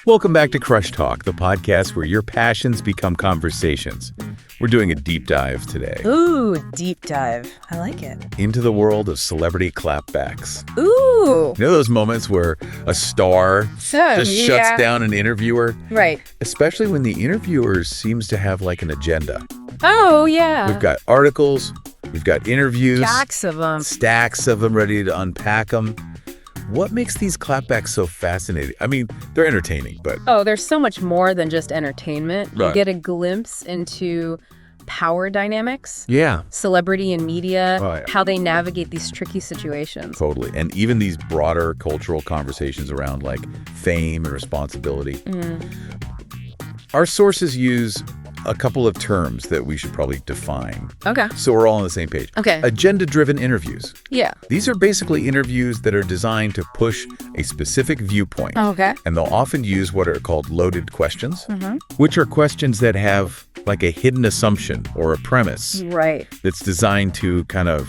Welcome back to Crush Talk, the podcast where your passions become conversations. We're doing a deep dive today. Ooh, deep dive. I like it. Into the world of celebrity clapbacks. Ooh. You know those moments where a star just shuts down an interviewer? Right. Especially when the interviewer seems to have like an agenda. Oh, yeah. We've got articles, we've got interviews. Stacks of them. Stacks of them ready to unpack them. What makes these clapbacks so fascinating? I mean, they're entertaining, but... Oh, there's so much more than just entertainment. Right. You get a glimpse into power dynamics. Yeah. Celebrity and media, Oh, yeah. how they navigate these tricky situations. Totally. And even these broader cultural conversations around like fame and responsibility. Our sources use a couple of terms that we should probably define. Okay. So we're all on the same page. Okay. Agenda-driven interviews. Yeah. These are basically interviews that are designed to push a specific viewpoint. Okay. And they'll often use what are called loaded questions, which are questions that have like a hidden assumption or a premise Right. that's designed to kind of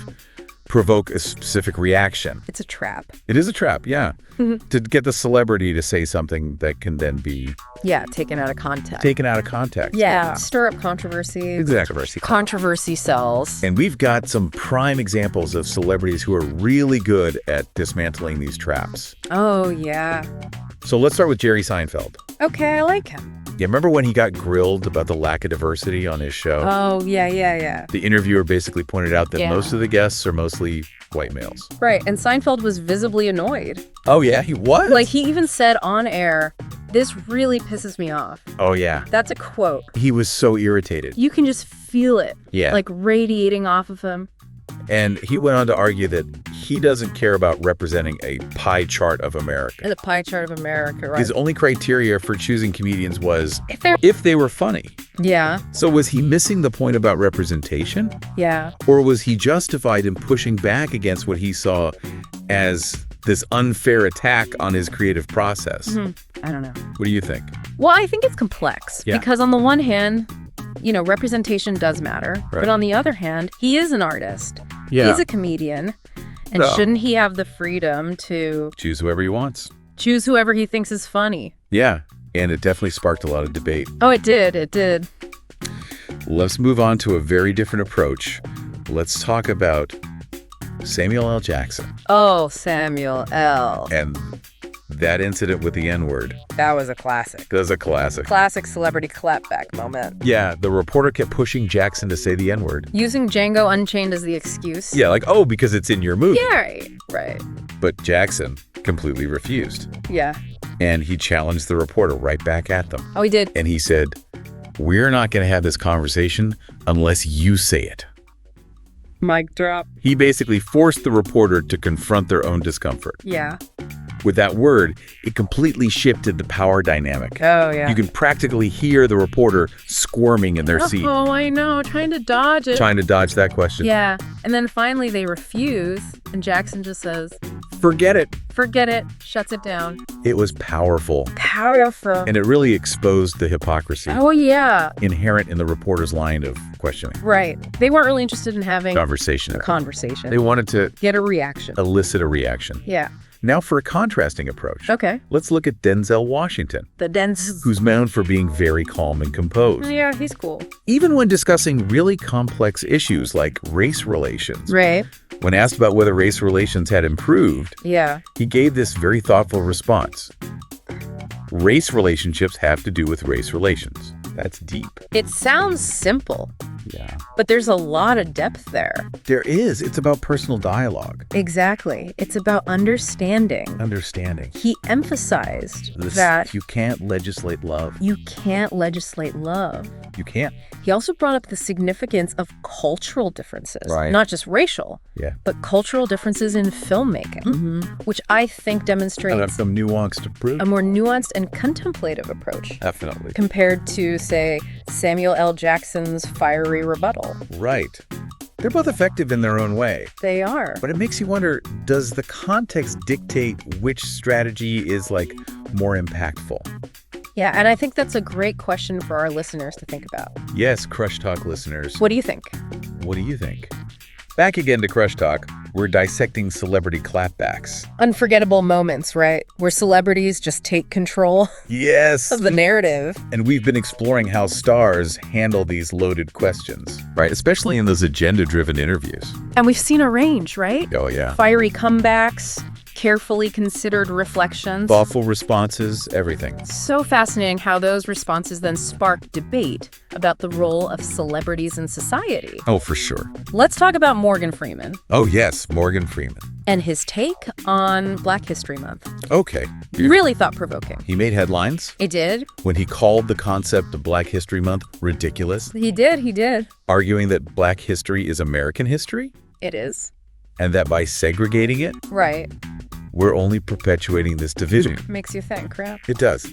provoke a specific reaction. It's a trap. It is a trap, yeah. To get the celebrity to say something that can then be Yeah, taken out of context. taken out of context. Yeah. Stir up controversy. Exactly. Controversy sells. And we've got some prime examples of celebrities who are really good at dismantling these traps. Oh, yeah. So let's start with Jerry Seinfeld. Okay, I like him. Yeah, remember when he got grilled about the lack of diversity on his show? Oh, yeah. The interviewer basically pointed out that Yeah. most of the guests are mostly white males. Right, and Seinfeld was visibly annoyed. Oh, yeah? He was? Like, he even said on air, "This really pisses me off." Oh, yeah. That's a quote. He was so irritated. You can just feel it. Yeah. Like, radiating off of him. And he went on to argue that he doesn't care about representing a pie chart of America. The pie chart of America, right? His only criteria for choosing comedians was they're- if they were funny. Yeah, So was he missing the point about representation? yeah. Or was he justified in pushing back against what he saw as this unfair attack on his creative process? I don't know. What do you think? Well, I think it's complex. Yeah. Because on the one hand, you know, representation does matter. Right. But on the other hand, he is an artist. Yeah. He's a comedian. And No. shouldn't he have the freedom to Choose whoever he wants. choose whoever he thinks is funny? Yeah. And it definitely sparked a lot of debate. Oh, it did. It did. Let's move on to a very different approach. Let's talk about Samuel L. Jackson Oh, Samuel L. and that incident with the N-word. That was a classic. That's a classic. Classic celebrity clapback moment. Yeah, the reporter kept pushing Jackson to say the N-word. Using Django Unchained as the excuse. Yeah, like, oh, because it's in your movie. Yeah, right. But Jackson completely refused. Yeah. And he challenged the reporter right back at them. Oh, he did. And he said, "We're not going to have this conversation unless you say it." Mic drop. He basically forced the reporter to confront their own discomfort. Yeah. With that word, it completely shifted the power dynamic. Oh, yeah. You can practically hear the reporter squirming in their seat, Oh, I know. Trying to dodge it. trying to dodge that question. Yeah. And then finally they refuse, and Jackson just says, Forget it. "Forget it," shuts it down. It was powerful. Powerful. And it really exposed the hypocrisy Oh, yeah. inherent in the reporter's line of questioning. Right. They weren't really interested in having Conversation. a conversation. They wanted to Get a reaction. elicit a reaction. Yeah. Now for a contrasting approach. Okay. Let's look at Denzel Washington, The dense. who's known for being very calm and composed. Yeah, he's cool. Even when discussing really complex issues like race relations. Right. When asked about whether race relations had improved, Yeah. he gave this very thoughtful response. Race relationships have to do with race relations. That's deep. It sounds simple, Yeah. but there's a lot of depth there. There is. It's about personal dialogue. Exactly. It's about understanding. Understanding. He emphasized This, that you can't legislate love. you can't legislate love. You can't. He also brought up the significance of cultural differences, Right. not just racial, Yeah. but cultural differences in filmmaking, which I think I have demonstrates some nuanced approach. a more nuanced and contemplative approach Definitely. compared to, say, Samuel L. Jackson's fiery rebuttal. Right. They're both effective in their own way. They are. But it makes you wonder, does the context dictate which strategy is like more impactful? Yeah, and I think that's a great question for our listeners to think about. Yes, Crush Talk listeners. What do you think? What do you think? Back again to Crush Talk. We're dissecting celebrity clapbacks. Unforgettable moments, right? Where celebrities just take control Yes! of the narrative. And we've been exploring how stars handle these loaded questions, right? Especially in those agenda-driven interviews. And we've seen a range, right? Oh, yeah. Fiery comebacks, carefully considered reflections. Thoughtful responses, everything. So fascinating how those responses then spark debate about the role of celebrities in society. Oh, for sure. Let's talk about Morgan Freeman Oh, yes, Morgan Freeman. and his take on Black History Month. Okay. Really thought-provoking. He made headlines It did. when he called the concept of Black History Month ridiculous, He did. arguing that Black history is American history, It is. and that by segregating it, Right. we're only perpetuating this division. Makes you think, crap. It does.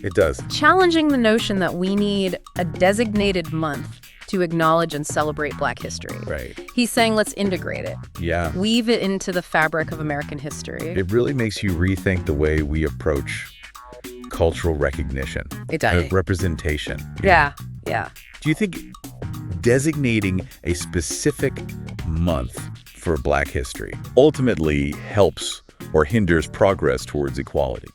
Challenging the notion that we need a designated month to acknowledge and celebrate Black history. Right. He's saying let's integrate it. Yeah. Weave it into the fabric of American history. It really makes you rethink the way we approach cultural recognition. It does. Representation. Yeah. Do you think designating a specific month for Black history ultimately helps or hinders progress towards equality?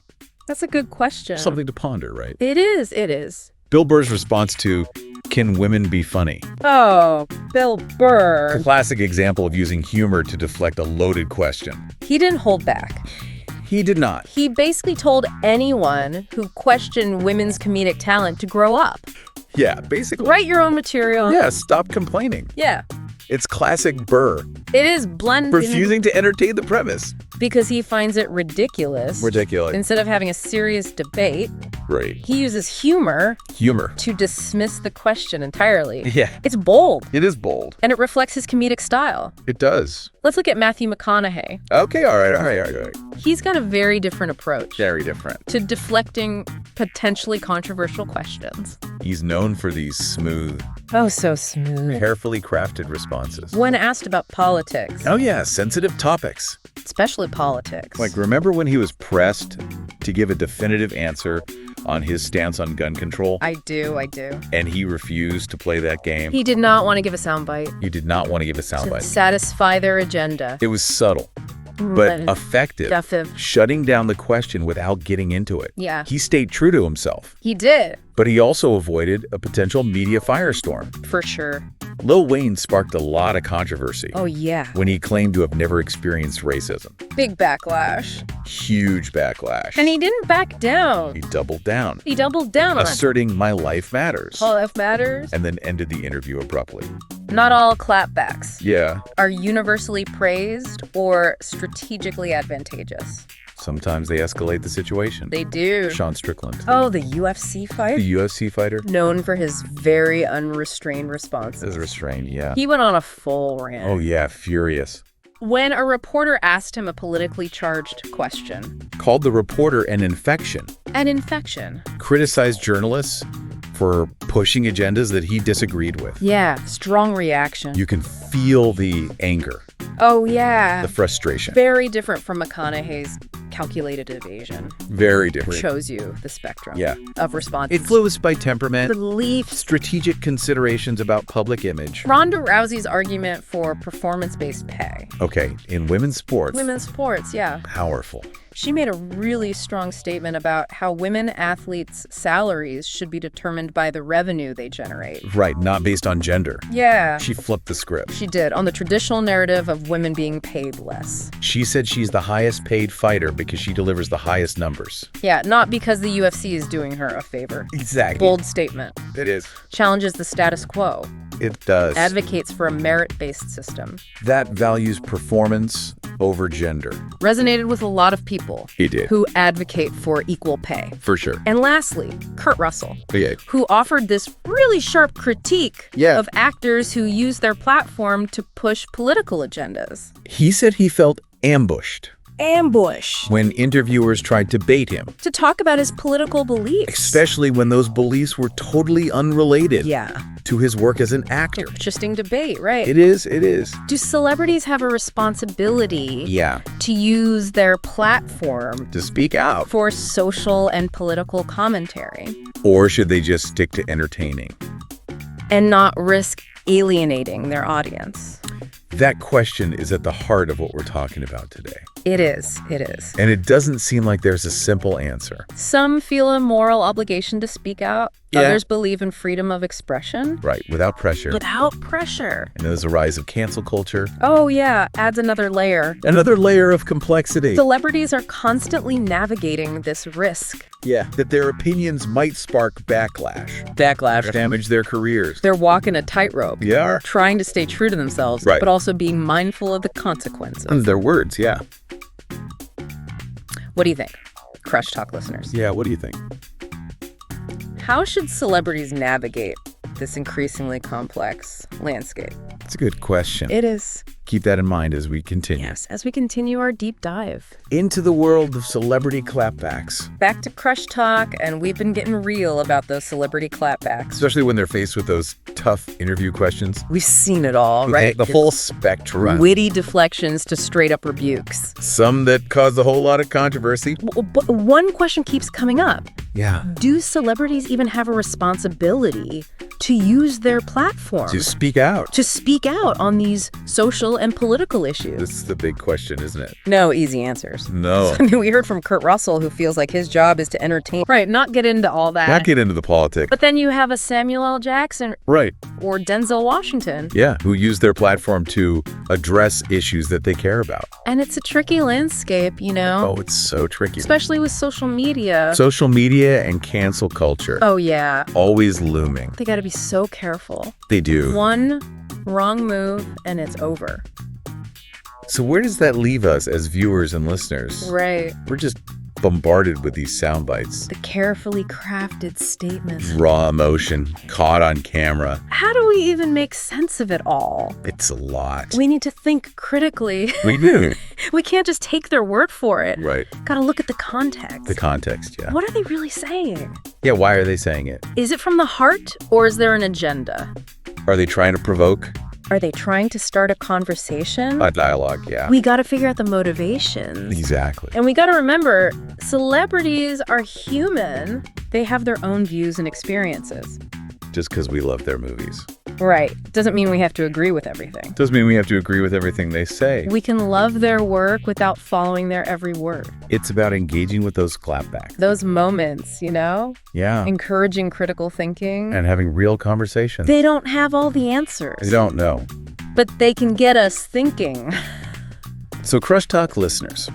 That's a good question. Something to ponder, right? It is. Bill Burr's response to "Can women be funny?" Oh, Bill Burr. Classic example of using humor to deflect a loaded question. He didn't hold back. He did not. He basically told anyone who questioned women's comedic talent to grow up. Yeah, basically. Write your own material. Yeah, stop complaining. Yeah. It's classic Burr, It is blunt. refusing to entertain the premise. Because he finds it ridiculous. Ridiculous. Instead of having a serious debate, Right. he uses humor Humor. to dismiss the question entirely. Yeah. It's bold, It is bold. and it reflects his comedic style. It does. Let's look at Matthew McConaughey. Okay, all right. He's got a very different approach Very different. to deflecting potentially controversial questions. He's known for these smooth, Oh, so smooth. carefully crafted responses. When asked about politics, Oh, yeah, sensitive topics. especially politics. Like, remember when he was pressed to give a definitive answer on his stance on gun control? I do. And he refused to play that game? He did not want to give a soundbite He did not want to give a to soundbite. satisfy their agenda. It was subtle, but effective. Effective. Shutting down the question without getting into it. Yeah. He stayed true to himself, He did, but he also avoided a potential media firestorm. for sure. Lil Wayne sparked a lot of controversy Oh, yeah. when he claimed to have never experienced racism. Big backlash. Huge backlash. And he didn't back down. He doubled down, He doubled down on it. asserting "My life matters," All life matters. and then ended the interview abruptly. Not all clapbacks Yeah, are universally praised or strategically advantageous. sometimes they escalate the situation. They do. Sean Strickland, Oh, the UFC the fight? UFC fighter, Known for his very unrestrained responses. is restrained, yeah. He went on a full rant. Oh, yeah, furious. When a reporter asked him a politically charged question, Called the reporter an infection. an infection. Criticized journalists for pushing agendas that he disagreed with. Yeah, strong reaction. You can feel the anger, Oh, yeah. the frustration. Very different from McConaughey's calculated evasion. Very different. Shows you the spectrum Yeah. of responses. Influenced by temperament, Belief. strategic considerations about public image. Ronda Rousey's argument for performance-based pay. Okay, in women's sports, Women's sports, yeah. powerful. She made a really strong statement about how women athletes' salaries should be determined by the revenue they generate. Right, not based on gender. Yeah. She flipped the script. She did, on the traditional narrative of women being paid less. She said she's the highest paid fighter because she delivers the highest numbers. Yeah, not because the UFC is doing her a favor. Exactly. Bold statement. It is. Challenges the status quo. It does. Advocates for a merit-based system. That values performance over gender. Resonated with a lot of people He did. who advocate for equal pay. For sure. And lastly, Kurt Russell, Okay. who offered this really sharp critique Yeah. of actors who use their platform to push political agendas. He said he felt ambushed Ambush. when interviewers tried to bait him, To talk about his political beliefs. especially when those beliefs were totally unrelated Yeah. to his work as an actor. Interesting debate, right? It is. Do celebrities have a responsibility Yeah. to use their platform To speak out. for social and political commentary Or should they just stick to entertaining? and not risk alienating their audience? That question is at the heart of what we're talking about today. It is. It is. And it doesn't seem like there's a simple answer. Some feel a moral obligation to speak out. Yeah. Others believe in freedom of expression. Right, without pressure. Without pressure. And there's a rise of cancel culture. Oh, yeah. Adds another layer. Another layer of complexity. Celebrities are constantly navigating this risk. Yeah, that their opinions might spark backlash. Backlash. Damage their careers. They're walking a tightrope. Yeah. Trying to stay true to themselves, Right. but also being mindful of the consequences. And their words, yeah. What do you think, Crush Talk listeners? Yeah, what do you think? How should celebrities navigate this increasingly complex landscape? It's a good question. It is. Keep that in mind as we continue. Yes, as we continue our deep dive. Into the world of celebrity clapbacks. Back to Crush Talk, and we've been getting real about those celebrity clapbacks. Especially when they're faced with those tough interview questions. We've seen it all, right? The full spectrum. Witty deflections to straight-up rebukes. Some that cause a whole lot of controversy. But one question keeps coming up. Yeah. Do celebrities even have a responsibility to use their platform? To speak out. To speak out on these social and political issues? This is the big question, isn't it? No easy answers. No. I mean, we heard from Kurt Russell, who feels like his job is to entertain. Right, not get into all that. Not get into the politics. But then you have a Samuel L. Jackson. Right. Or Denzel Washington. Yeah, who use their platform to address issues that they care about. And it's a tricky landscape, you know? Oh, it's so tricky. Especially with social media. Social media and cancel culture. Oh, yeah. Always looming. They got to be so careful. They do. One wrong move and it's over. So where does that leave us as viewers and listeners? Right. We're just bombarded with these sound bites. The carefully crafted statements. Raw emotion, caught on camera. How do we even make sense of it all? It's a lot. We need to think critically. We do. We can't just take their word for it. Right. Gotta look at the context. The context, yeah. What are they really saying? Yeah, why are they saying it? Is it from the heart or is there an agenda? Are they trying to provoke? Are they trying to start a conversation? A dialogue, yeah. We gotta figure out the motivations. Exactly. And we gotta remember, celebrities are human. They have their own views and experiences. Just because we love their movies. Right. Doesn't mean we have to agree with everything. Doesn't mean we have to agree with everything they say. We can love their work without following their every word. It's about engaging with those clapbacks. Those moments, you know? Yeah. Encouraging critical thinking. And having real conversations. They don't have all the answers. They don't know. But they can get us thinking. So Crush Talk listeners,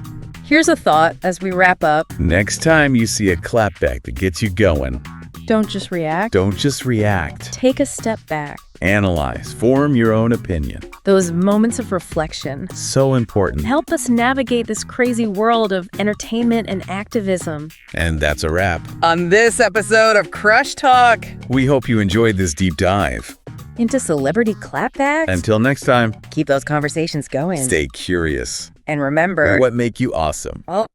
here's a thought as we wrap up. next time you see a clapback that gets you going, Don't just react. don't just react. Take a step back. Analyze. Form your own opinion. Those moments of reflection So important. help us navigate this crazy world of entertainment and activism. And that's a wrap. On this episode of Crush Talk, We hope you enjoyed this deep dive. into celebrity clapbacks. Until next time, Keep those conversations going. stay curious. And remember, What make you awesome? Oh.